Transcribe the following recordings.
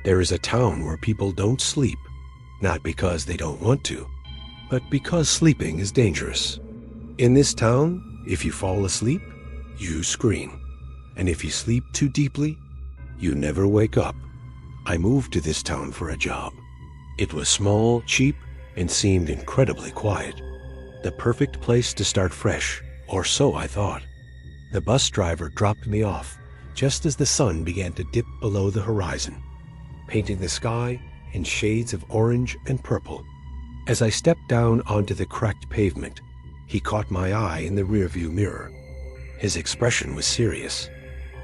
There is a town where people don't sleep, not because they don't want to, but because sleeping is dangerous. In this town, if you fall asleep, you scream. And if you sleep too deeply, you never wake up. I moved to this town for a job. It was small, cheap, and seemed incredibly quiet. The perfect place to start fresh, or so I thought. The bus driver dropped me off just as the sun began to dip below the horizon, painting the sky in shades of orange and purple. As I stepped down onto the cracked pavement, he caught my eye in the rearview mirror. His expression was serious.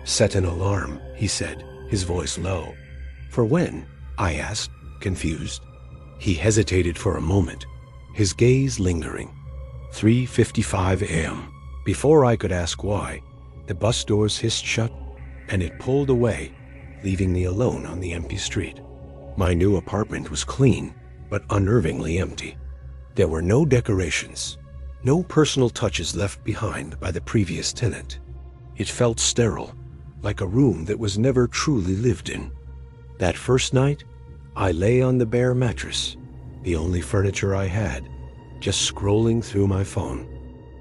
"Set an alarm," he said, his voice low. "For when?" I asked, confused. He hesitated for a moment, his gaze lingering. 3:55 a.m. Before I could ask why, the bus doors hissed shut, and it pulled away, leaving me alone on the empty street. My new apartment was clean, but unnervingly empty. There were no decorations, no personal touches left behind by the previous tenant. It felt sterile, like a room that was never truly lived in. That first night, I lay on the bare mattress, the only furniture I had, just scrolling through my phone.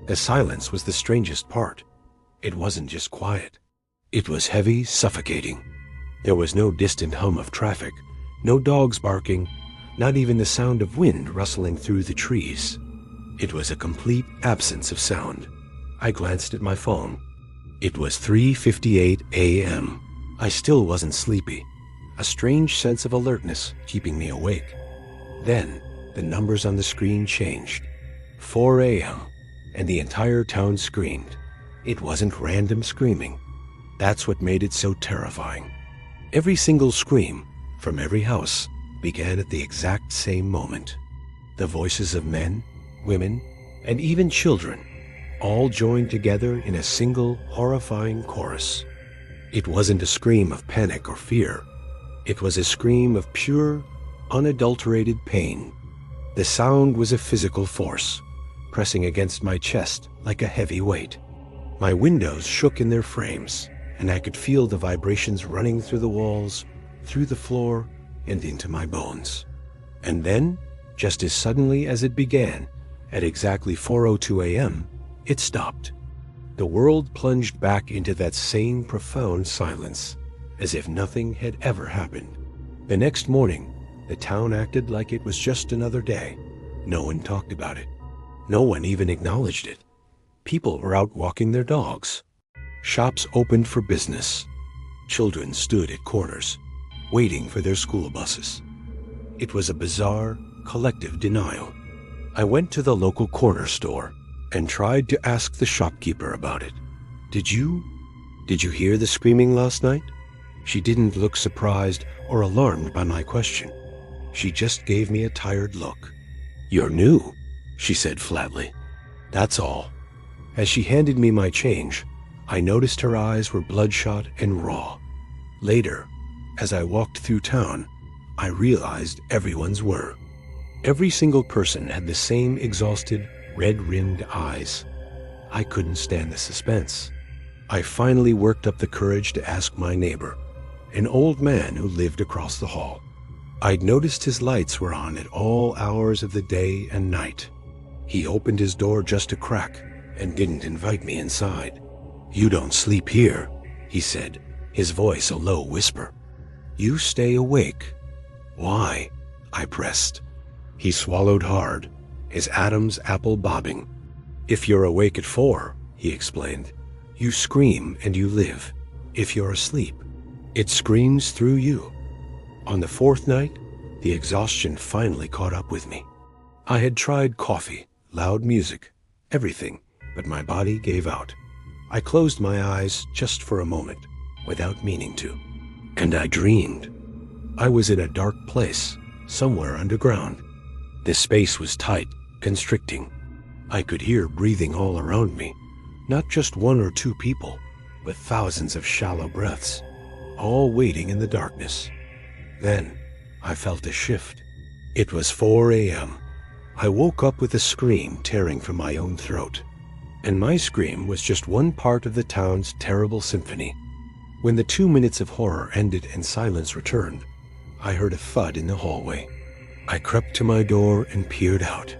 The silence was the strangest part. It wasn't just quiet. It was heavy, suffocating. There was no distant hum of traffic, no dogs barking, not even the sound of wind rustling through the trees. It was a complete absence of sound. I glanced at my phone. It was 3:58 a.m. I still wasn't sleepy, a strange sense of alertness keeping me awake. Then, the numbers on the screen changed. 4 a.m., and the entire town screamed. It wasn't random screaming. That's what made it so terrifying. Every single scream, from every house, began at the exact same moment. The voices of men, women, and even children, all joined together in a single horrifying chorus. It wasn't a scream of panic or fear. It was a scream of pure, unadulterated pain. The sound was a physical force, pressing against my chest like a heavy weight. My windows shook in their frames, and I could feel the vibrations running through the walls, through the floor, and into my bones. And then, just as suddenly as it began, at exactly 4:02 a.m., it stopped. The world plunged back into that same profound silence, as if nothing had ever happened. The next morning, the town acted like it was just another day. No one talked about it. No one even acknowledged it. People were out walking their dogs. Shops opened for business. Children stood at corners, waiting for their school buses. It was a bizarre, collective denial. I went to the local corner store and tried to ask the shopkeeper about it. Did you hear the screaming last night?" She didn't look surprised or alarmed by my question. She just gave me a tired look. "You're new," she said flatly. "That's all." As she handed me my change, I noticed her eyes were bloodshot and raw. Later, as I walked through town, I realized everyone's were. Every single person had the same exhausted, red-rimmed eyes. I couldn't stand the suspense. I finally worked up the courage to ask my neighbor, an old man who lived across the hall. I'd noticed his lights were on at all hours of the day and night. He opened his door just a crack and didn't invite me inside. "You don't sleep here," he said, his voice a low whisper. "You stay awake." "Why?" I pressed. He swallowed hard, his Adam's apple bobbing. "If you're awake at 4, he explained, "you scream and you live. If you're asleep, it screams through you." On the 4th night, the exhaustion finally caught up with me. I had tried coffee, loud music, everything, but my body gave out. I closed my eyes just for a moment, without meaning to, and I dreamed. I was in a dark place, somewhere underground. The space was tight, constricting. I could hear breathing all around me, not just one or two people, but thousands of shallow breaths, all waiting in the darkness. Then, I felt a shift. It was 4 a.m. I woke up with a scream tearing from my own throat. And my scream was just one part of the town's terrible symphony. When the 2 minutes of horror ended and silence returned, I heard a thud in the hallway. I crept to my door and peered out.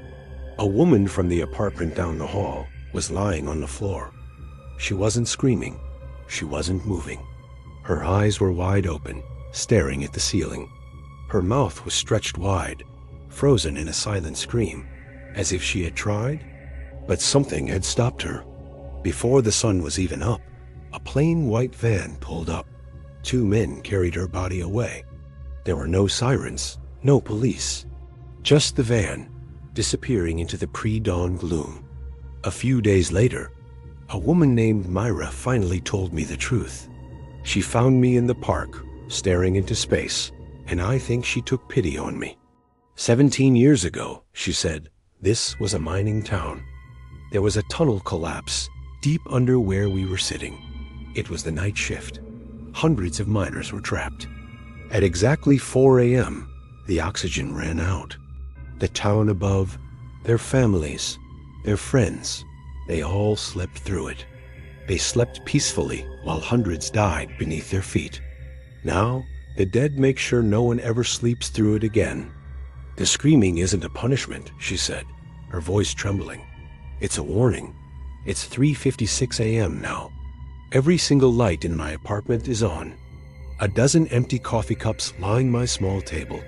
A woman from the apartment down the hall was lying on the floor. She wasn't screaming. She wasn't moving. Her eyes were wide open, staring at the ceiling. Her mouth was stretched wide, frozen in a silent scream, as if she had tried, but something had stopped her. Before the sun was even up, a plain white van pulled up. 2 men carried her body away. There were no sirens, no police, just the van, disappearing into the pre-dawn gloom. A few days later, a woman named Myra finally told me the truth. She found me in the park, staring into space, and I think she took pity on me. 17 years ago, she said, this was a mining town. There was a tunnel collapse deep under where we were sitting. It was the night shift. Hundreds of miners were trapped. At exactly 4 a.m., the oxygen ran out. The town above, their families, their friends, they all slept through it. They slept peacefully while hundreds died beneath their feet. Now, the dead make sure no one ever sleeps through it again. The screaming isn't a punishment, she said, her voice trembling. It's a warning. It's 3:56 a.m. now. Every single light in my apartment is on. A dozen empty coffee cups line my small table.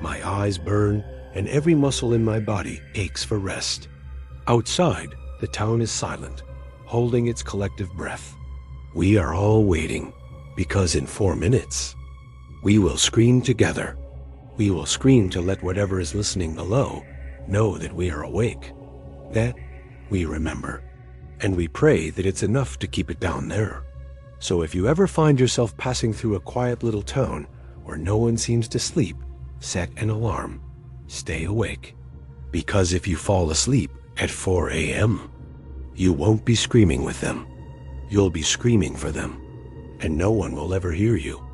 My eyes burn, and every muscle in my body aches for rest. Outside, the town is silent, holding its collective breath. We are all waiting, because in 4 minutes, we will scream together. We will scream to let whatever is listening below know that we are awake, that we remember. And we pray that it's enough to keep it down there. So if you ever find yourself passing through a quiet little town where no one seems to sleep, set an alarm. Stay awake. Because if you fall asleep at 4 a.m., you won't be screaming with them. You'll be screaming for them, and no one will ever hear you.